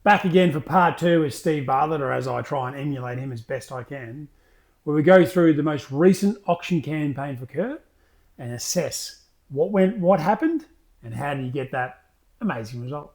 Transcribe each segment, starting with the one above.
Back again for part 2 with Steve Bartlett, or as I try and emulate him as best I can, where we go through the most recent auction campaign for Kurt and assess what happened and how do you get that amazing result.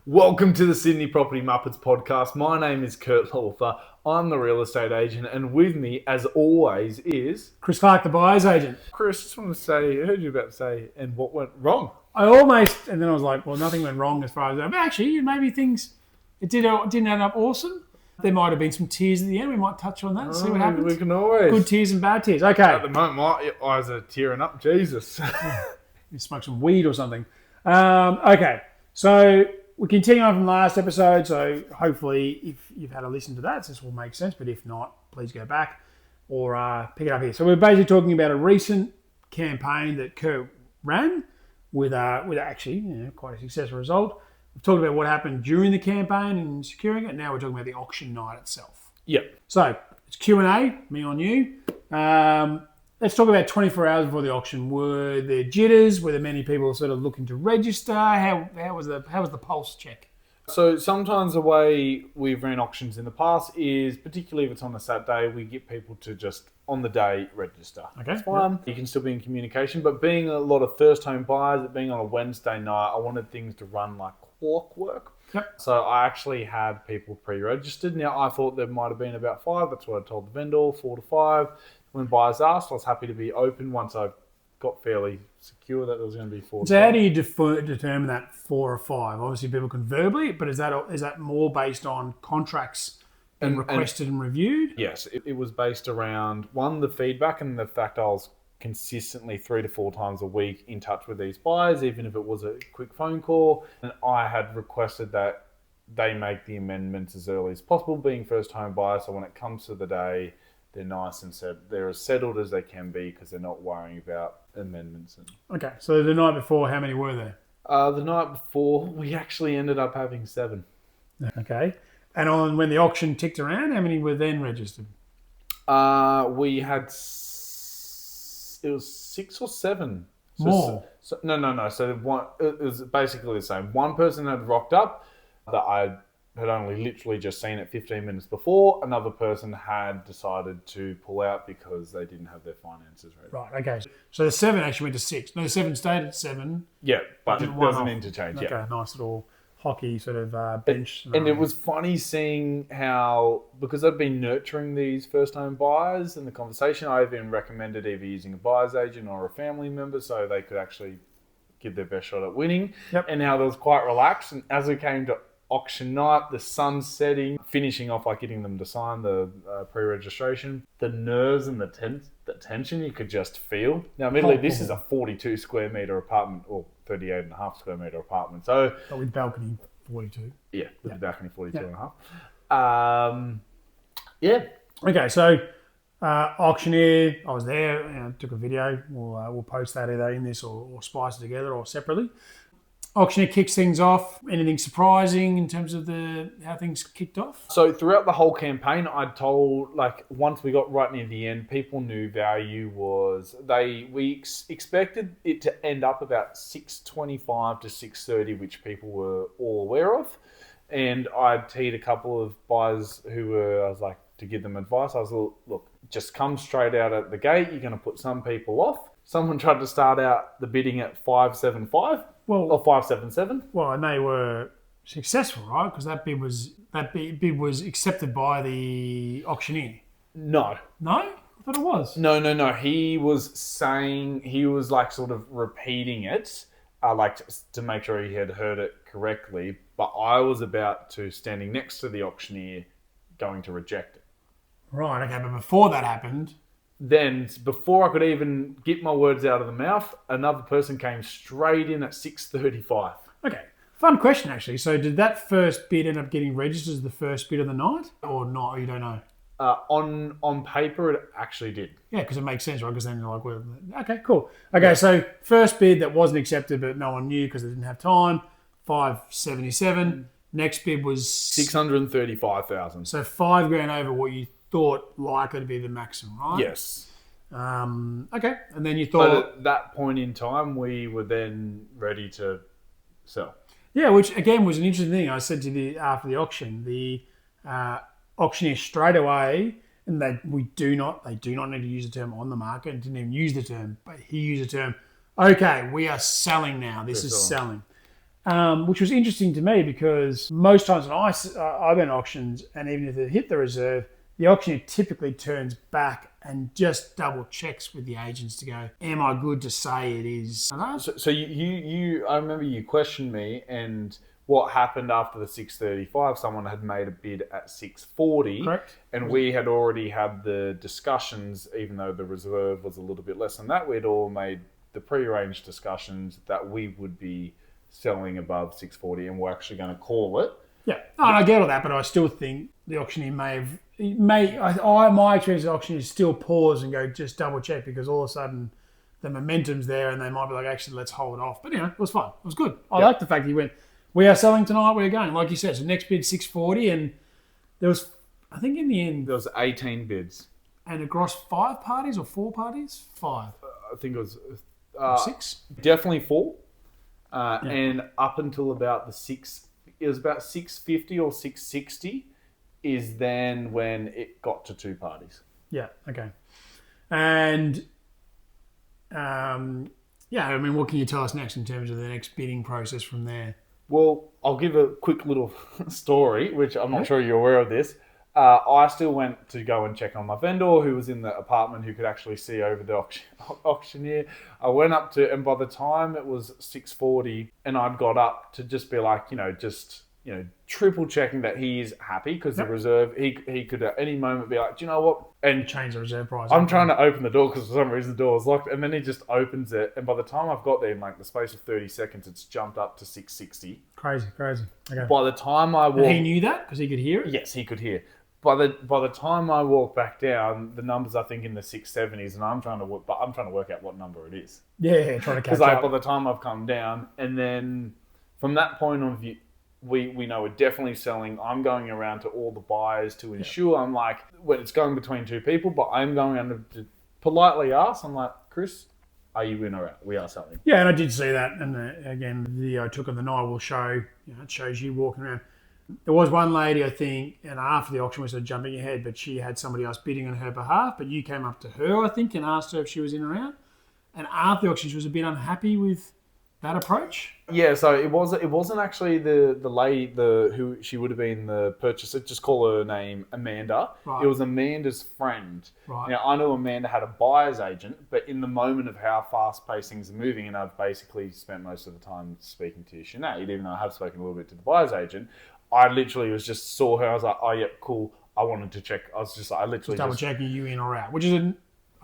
Welcome to the Sydney Property Muppets podcast. My name is Kurt Lawther. I'm the real estate agent, and with me, as always, is Chris Clark, the buyer's agent. Chris. Just want to say, I heard you about to say, and what went wrong? I almost, and then I was like, well, nothing went wrong as far as that. But actually, maybe things, didn't end up awesome. There might have been some tears at the end. We might touch on that, see what happens. We can always. Good tears and bad tears. Okay. At the moment, my eyes are tearing up. Jesus. You smoke some weed or something. Okay, so we continue on from last episode, so hopefully if you've had a listen to that, this will make sense, but if not, please go back or pick it up here. So we're basically talking about a recent campaign that Kurt ran with actually quite a successful result. We've talked about what happened during the campaign and securing it. Now we're talking about the auction night itself. Yep. So it's Q&A, me on you. Let's talk about 24 hours before the auction. Were there jitters? Were there many people sort of looking to register? How was the pulse check? So sometimes the way we've ran auctions in the past is, particularly if it's on a Saturday, we get people to just on the day register. Okay. It's fine. Yep. You can still be in communication, but being a lot of first home buyers, it being on a Wednesday night, I wanted things to run like clockwork. Yep. So I actually had people pre-registered. Now I thought there might have been about 5. That's what I told the vendor, 4 to 5. When buyers asked, I was happy to be open once I got fairly secure that there was going to be 4 to 5. So how do you determine that 4 or 5? Obviously people can verbally, but is that more based on contracts and requested and reviewed? Yes, it was based around, one, the feedback and the fact I was consistently 3 to 4 times a week in touch with these buyers, even if it was a quick phone call. And I had requested that they make the amendments as early as possible, being first home buyers. So when it comes to the day, they're nice and they're as settled as they can be because they're not worrying about amendments. Okay, so the night before, how many were there? The night before, we actually ended up having 7. Okay, and when the auction ticked around, how many were then registered? We had it was 6 or 7. More? No. So it was basically the same. One person had rocked up that I had only literally just seen it 15 minutes before. Another person had decided to pull out because they didn't have their finances ready. Right, okay. So the 7 actually went to 6. No, the 7 stayed at 7. Yeah, but there was an interchange. Okay, yeah. Nice little hockey sort of bench. And it was funny seeing how, because I've been nurturing these first home buyers in the conversation, I even recommended either using a buyer's agent or a family member so they could actually give their best shot at winning. Yep. And how it was quite relaxed. And as we came to auction night, the sun setting, finishing off like getting them to sign the pre-registration, the nerves and the tension you could just feel. Now, admittedly, this is a 42 square metre apartment, or 38 and a half square metre apartment. So, but with balcony, 42. Yeah, with the balcony, 42 and a half. Yeah. Okay, so Auctioneer, I was there, took a video. We'll post that either in this or splice it together or separately. Auctioneer kicks things off. Anything surprising in terms of how things kicked off? So throughout the whole campaign, I told, once we got right near the end, people knew value was, we expected it to end up about 625 to 630, which people were all aware of. And I teed a couple of buyers I was like, to give them advice. I was like, look, just come straight out at the gate. You're going to put some people off. Someone tried to start out the bidding at 575. Or 577. Well, and they were successful, right? Because that bid was accepted by the auctioneer. No. No? I thought it was. No. He was sort of repeating it, to make sure he had heard it correctly. But I was about to, standing next to the auctioneer, going to reject it. Right, okay. But before that happened, then, before I could even get my words out of the mouth, another person came straight in at 635. Okay. Fun question, actually. So did that first bid end up getting registered as the first bid of the night or not? Or you don't know? On paper, it actually did. Yeah, because it makes sense, right? Because then you're like, well, okay, cool. Okay, so first bid that wasn't accepted but no one knew because they didn't have time, 577. Next bid was 635,000. So $5,000 over what you thought likely to be the maximum, right? Yes. Okay, and then you thought... But at that point in time, we were then ready to sell. Yeah, which again was an interesting thing. I said to after the auction, the auctioneer straight away, and they do not need to use the term on the market, and didn't even use the term, but he used the term. Okay, we are selling now. This is selling. Which was interesting to me because most times when I've been at auctions, and even if they hit the reserve, the auctioneer typically turns back and just double checks with the agents to go, am I good to say it is? So you I remember you questioned me, and what happened after the 635, someone had made a bid at 640. Correct. And we had already had the discussions, even though the reserve was a little bit less than that, we'd all made the prearranged discussions that we would be selling above 640, and we're actually going to call it. Yeah, I get all that, but I still think the auctioneer my experience with auctioneers still pause and go just double check, because all of a sudden the momentum's there and they might be like, actually, let's hold off. But it was fine. It was good. I like the fact that he went, we are selling tonight, we're going. Like you said, so next bid 640, and there was, I think in the end, there was 18 bids. And across 5 parties or 4 parties? 5. I think it was 6? Definitely 4. And up until about it was about 650 or 660 is then when it got to 2 parties. Yeah, okay. And, I mean, what can you tell us next in terms of the next bidding process from there? Well, I'll give a quick little story, which I'm not sure you're aware of this. I still went to go and check on my vendor, who was in the apartment, who could actually see over the auctioneer. I went up to, and by the time it was 640, and I'd got up to just be like, triple checking that he is happy, because the reserve, he could at any moment be like, do you know what? And change the reserve price. I'm trying to open the door because for some reason the door is locked, and then he just opens it, and by the time I've got there in like the space of 30 seconds, it's jumped up to 660. Crazy. Okay. By the time I walked, and he knew that because he could hear it. Yes, he could hear. By the time I walk back down, the number's I think in the 670s, and I'm trying to work out what number it is. Yeah, trying to catch up. Because by the time I've come down, and then from that point of view, we know we're definitely selling. I'm going around to all the buyers to ensure. I'm like, when it's going between 2 people, but I'm going around to politely ask. I'm like, Chris, are you in or out? We are selling. Yeah, and I did see that. And again, the video I took of the night will show. It shows you walking around. There was one lady, I think, and after the auction, we started jumping ahead, but she had somebody else bidding on her behalf. But you came up to her, I think, and asked her if she was in or out. And after the auction, she was a bit unhappy with that approach. Yeah, so it wasn't actually the lady who she would have been the purchaser. Just call her name Amanda. Right. It was Amanda's friend. Right. Now I know Amanda had a buyer's agent, but in the moment of how fast-paced things are moving, and I've basically spent most of the time speaking to Sinead, even though I have spoken a little bit to the buyer's agent. I literally saw her. I was like, oh, yeah, cool. I wanted to check. I was just like, I literally double checking you in or out, which is a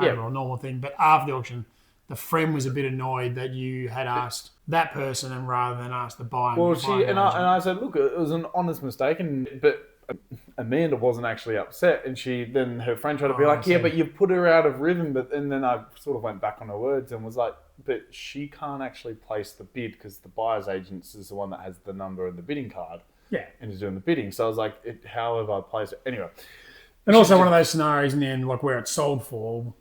normal thing. But after the auction, the friend was a bit annoyed that you had asked that person and rather than ask the buyer. Well, I said, look, it was an honest mistake, but Amanda wasn't actually upset, and then her friend tried to be like, yeah, but you put her out of rhythm. And then I sort of went back on her words and was like, but she can't actually place the bid because the buyer's agent is the one that has the number and the bidding card. Yeah. And is doing the bidding. So I was like, how have I placed it? Anyway. And also one of those scenarios in the end, like where it's sold for,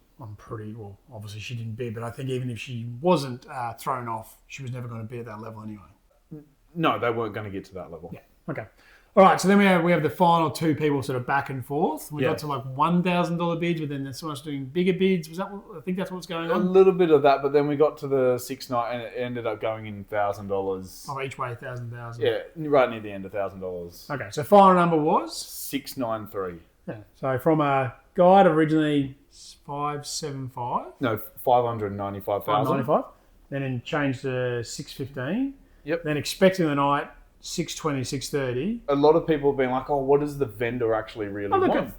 obviously she didn't bid, but I think even if she wasn't thrown off, she was never going to be at that level anyway. No, they weren't going to get to that level. Yeah. Okay. All right. So then we have the final 2 people sort of back and forth. We got to like $1,000 bids, but then there's someone else doing bigger bids. I think that's what's going on? A little bit of that, but then we got to the 690 and it ended up going in $1,000. Oh, each way $1,000. Yeah, right near the end, $1,000. Okay. So final number was 693. Yeah. So from a guide originally 575. No, 595,000. 595. Then changed to 615. Yep. Then expecting the night 620, 630. A lot of people have been like, oh, what does the vendor actually really want?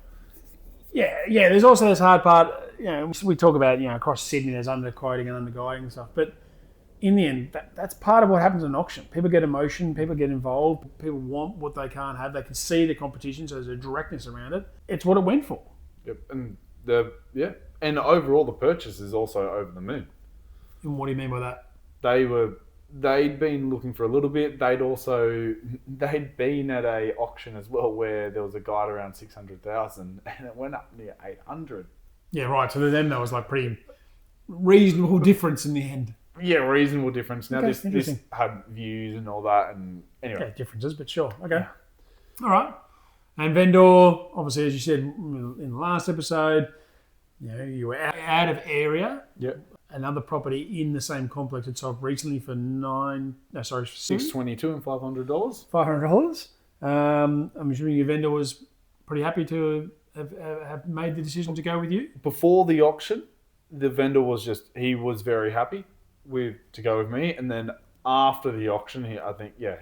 Yeah. There's also this hard part. We talk about across Sydney there's underquoting and underguiding and stuff, but in the end, that's part of what happens in an auction. People get emotion, people get involved, people want what they can't have. They can see the competition, so there's a directness around it. It's what it went for. Yep, and overall the purchase is also over the moon. And what do you mean by that? They'd been looking for a little bit. They'd been at a auction as well where there was a guide around 600,000 and it went up near 800. Yeah, right. So then there was like pretty reasonable difference in the end. Yeah, reasonable difference. Now Okay, this interesting. had views and all that, and anyway. Okay, differences, but sure. Okay. All right. And vendor, obviously, as you said in the last episode, you were out of area. Yep. Another property in the same complex had sold recently for $622 and $500. $500. I'm assuming your vendor was pretty happy to have made the decision to go with you. Before the auction, the vendor was he was very happy to go with me, and then after the auction,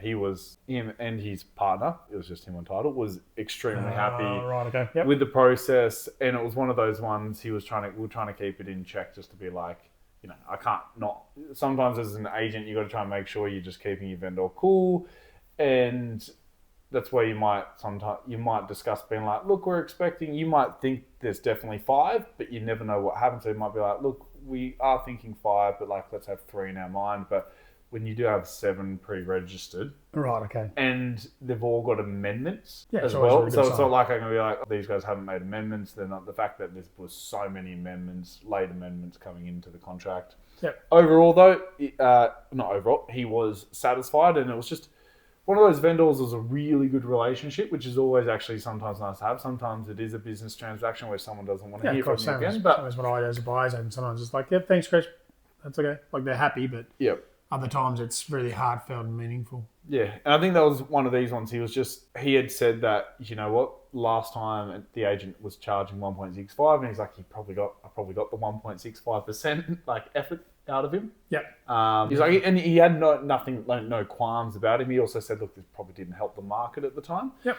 he was, him and his partner, it was just him on title, was extremely happy Right, okay. Yep. with the process, and it was one of those ones we were trying to keep it in check, just to be like, I can't not. Sometimes as an agent, you got to try and make sure you're just keeping your vendor cool, and that's where you might discuss being like, look, we're expecting. You might think there's definitely 5, but you never know what happens. So you might be like, look, we are thinking 5, but like let's have 3 in our mind. But when you do have 7 pre-registered, Right, okay. and they've all got amendments as always a well, really so good it's sign. not like I'm gonna be like, these guys haven't made amendments. They're not. The fact that there was so many amendments, late amendments coming into the contract. Yep. Overall, though, not overall, he was satisfied, and it was just one of those vendors was a really good relationship, which is always actually sometimes nice to have. Sometimes it is a business transaction where someone doesn't want to hear from you again. But that's what I do as a buyer, and sometimes it's like, yep, thanks, Chris. That's okay. Like they're happy, but other times it's really heartfelt and meaningful. Yeah, and I think that was one of these ones. He had said that, you know what, last time the agent was charging 1.65, and he's like, I probably got the 1.65% like effort out of him. Yep. He's like, and he had no qualms about him. He also said, look, this probably didn't help the market at the time. Yep.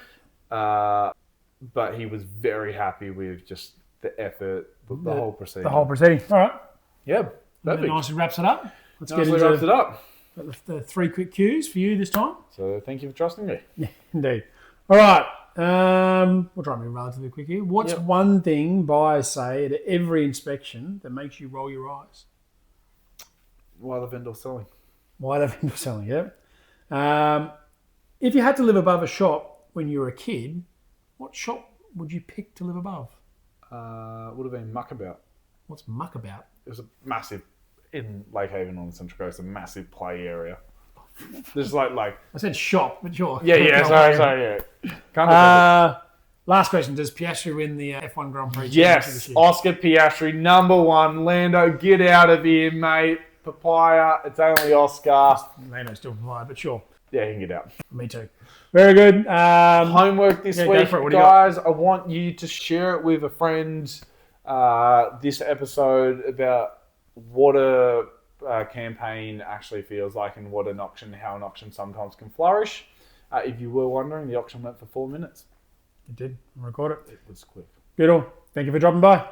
But he was very happy with just the effort, the whole proceeding. The whole proceeding. All right. Yeah, perfect. Nicely wraps it up. Let's Nicely get into wraps it up. the 3 quick cues for you this time. So thank you for trusting me. Yeah, indeed. All right. We'll try and be relatively quick here. What's one thing buyers say at every inspection that makes you roll your eyes? Why the vendor selling? Why the vendor selling, yeah. If you had to live above a shop when you were a kid, what shop would you pick to live above? Would have been Muckabout. What's Muckabout? It was a massive, in Lake Haven on the Central Coast, a massive play area. There's like I said shop, but sure. Yeah, sorry, yeah. Last question. Does Piastri win the F1 Grand Prix? Yes, Oscar Piastri, #1. Lando, get out of here, mate. Papaya, it's only Oscar. Lando's still papaya, but sure. Yeah, he can get out. Me too. Very good. Homework this week, guys. I want you to share it with a friend. This episode about what a campaign actually feels like and how an auction sometimes can flourish. If you were wondering, the auction went for 4 minutes. It did. Record it. It was quick. Good all. Thank you for dropping by.